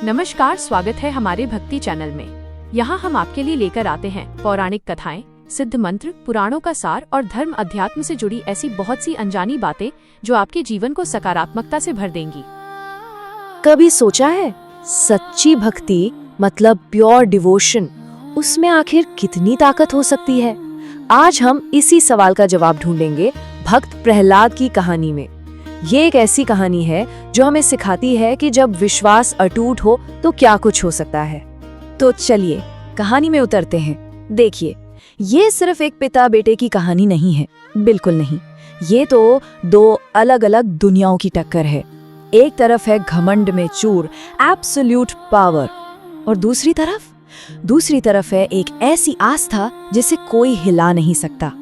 नमस्कार, स्वागत है हमारे भक्ति चैनल में। यहाँ हम आपके लिए लेकर आते हैं पौराणिक कथाएं, सिद्ध मंत्र, पुराणों का सार और धर्म अध्यात्म से जुड़ी ऐसी बहुत सी अनजानी बातें जो आपके जीवन को सकारात्मकता से भर देंगी। कभी सोचा है सच्ची भक्ति मतलब प्योर डिवोशन, उसमें आखिर कितनी ताकत हो सकती है? आज हम इसी सवाल का जवाब ढूंढेंगे भक्त प्रहलाद की कहानी में। ये एक ऐसी कहानी है जो हमें सिखाती है कि जब विश्वास अटूट हो तो क्या कुछ हो सकता है। तो चलिए कहानी में उतरते हैं। देखिए, ये सिर्फ एक पिता बेटे की कहानी नहीं है, बिल्कुल नहीं। ये तो दो अलग अलग दुनियाओं की टक्कर है। एक तरफ है घमंड में चूर, एब्सोल्यूट पावर, और दूसरी तरफ है एक ऐसी आस्था जिसे कोई हिला नहीं सकता।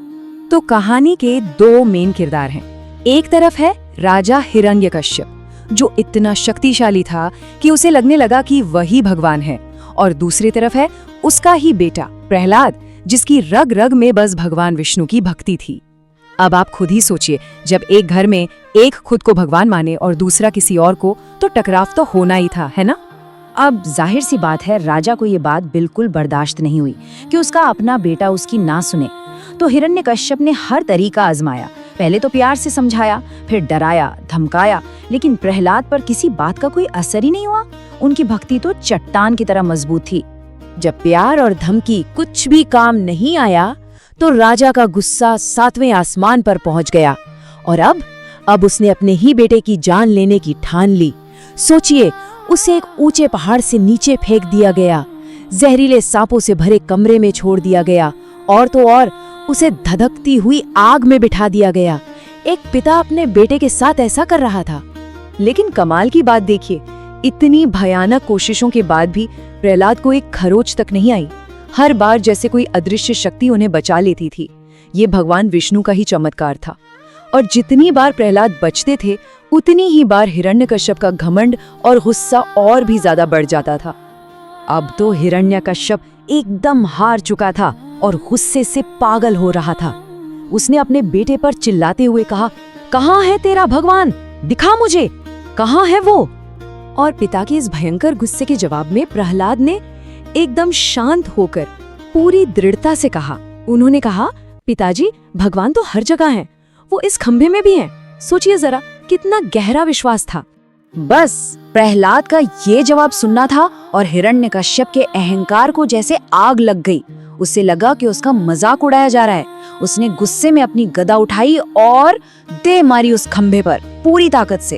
तो कहानी के दो मेन किरदार हैं। एक तरफ है राजा हिरण्यकश्यप, जो इतना शक्तिशाली था कि उसे लगने लगा कि वही भगवान है, और दूसरी तरफ है उसका ही बेटा प्रहलाद, जिसकी रग रग में बस भगवान विष्णु की भक्ति थी। अब आप खुद ही सोचिए, जब एक घर में एक खुद को भगवान माने और दूसरा किसी और को, तो टकराव तो होना ही था, है ना? अब जाहिर सी बात है, राजा को ये बात बिल्कुल बर्दाश्त नहीं हुई कि उसका अपना बेटा उसकी ना सुने। तो हिरण्यकश्यप ने हर तरीका आजमाया। पहले तो प्यार से समझाया, फिर डराया, धमकाया, लेकिन प्रहलाद पर किसी बात का कोई असर ही नहीं हुआ। उनकी भक्ति तो चट्टान की तरह मजबूत थी। जब प्यार और धमकी कुछ भी काम नहीं आया, तो राजा का गुस्सा 7वें आसमान पर पहुंच गया, और अब उसने अपने ही बेटे की जान लेने की ठान ली। सोचिए, उसे एक ऊंचे पहाड़ से नीचे फेंक दिया गया, जहरीले सांपों से भरे कमरे में छोड़ दिया गया, और तो और उसे धधकती हुई आग में बिठा दिया गया। एक पिता अपने बेटे के साथ ऐसा कर रहा था। लेकिन कमाल की बात देखिए, इतनी भयानक कोशिशों के बाद भी प्रहलाद को एक खरोच तक नहीं आई। हर बार जैसे कोई अदृश्य शक्ति उन्हें बचा लेती थी। ये भगवान विष्णु का ही चमत्कार था। और जितनी बार प्रहलाद बचते थे, उतनी ही बार हिरण्यकश्यप का घमंड और गुस्सा और भी ज्यादा बढ़ जाता था। अब तो हिरण्यकश्यप एकदम हार चुका था और गुस्से से पागल हो रहा था। उसने अपने बेटे पर चिल्लाते हुए कहा, कहाँ है तेरा भगवान? दिखा मुझे, कहाँ है वो? और पिता के इस भयंकर गुस्से के जवाब में प्रहलाद ने एकदम शांत होकर पूरी दृढ़ता से कहा, उन्होंने कहा, पिताजी, भगवान तो हर जगह हैं, वो इस खंभे में भी हैं। सोचिए जरा, कितना गहरा विश्वास था। बस प्रहलाद का ये जवाब सुनना था और हिरण्यकश्यप के अहंकार को जैसे आग लग गई। उसे लगा कि उसका मजाक उड़ाया जा रहा है। उसने गुस्से में अपनी गदा उठाई और दे मारी उस खंभे पर पूरी ताकत से।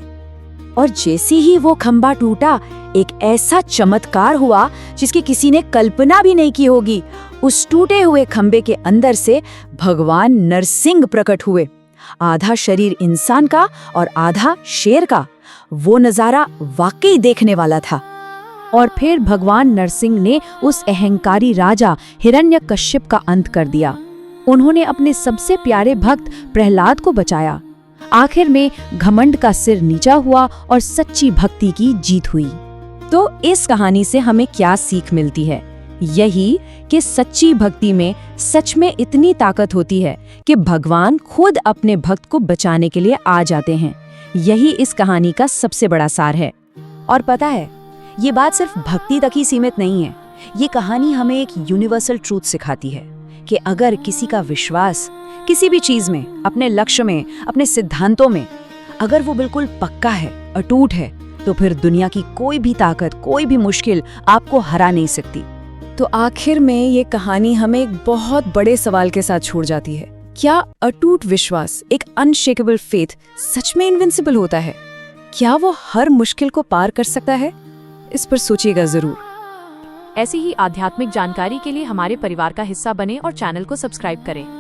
और जैसे ही वो खंभा टूटा, एक ऐसा चमत्कार हुआ जिसकी किसी ने कल्पना भी नहीं की होगी। उस टूटे हुए खंभे के अंदर से भगवान नरसिंह प्रकट हुए, आधा शरीर इंसान का और आधा शेर का। वो नजारा वाकई देखने वाला था। और फिर भगवान नरसिंह ने उस अहंकारी राजा हिरण्यकश्यप का अंत कर दिया। उन्होंने अपने सबसे प्यारे भक्त प्रहलाद को बचाया। आखिर में घमंड का सिर नीचा हुआ और सच्ची भक्ति की जीत हुई। तो इस कहानी से हमें क्या सीख मिलती है? यही कि सच्ची भक्ति में सच में इतनी ताकत होती है कि भगवान खुद अपने भक्त को बचाने के लिए आ जाते हैं। यही इस कहानी का सबसे बड़ा सार है। और पता है, ये बात सिर्फ भक्ति तक ही सीमित नहीं है। ये कहानी हमें एक यूनिवर्सल ट्रूथ सिखाती है कि अगर किसी का विश्वास किसी भी चीज में, अपने लक्ष्य में, अपने सिद्धांतों में, अगर वो बिल्कुल पक्का है, अटूट है, तो फिर दुनिया की कोई भी ताकत, कोई भी मुश्किल आपको हरा नहीं सकती। तो आखिर में ये कहानी हमें एक बहुत बड़े सवाल के साथ छोड़ जाती है। क्या अटूट विश्वास, एक अनशेकेबल फेथ सच में इनविंसिबल होता है? क्या वो हर मुश्किल को पार कर सकता है? इस पर सोचिएगा जरूर। ऐसी ही आध्यात्मिक जानकारी के लिए हमारे परिवार का हिस्सा बने और चैनल को सब्सक्राइब करें।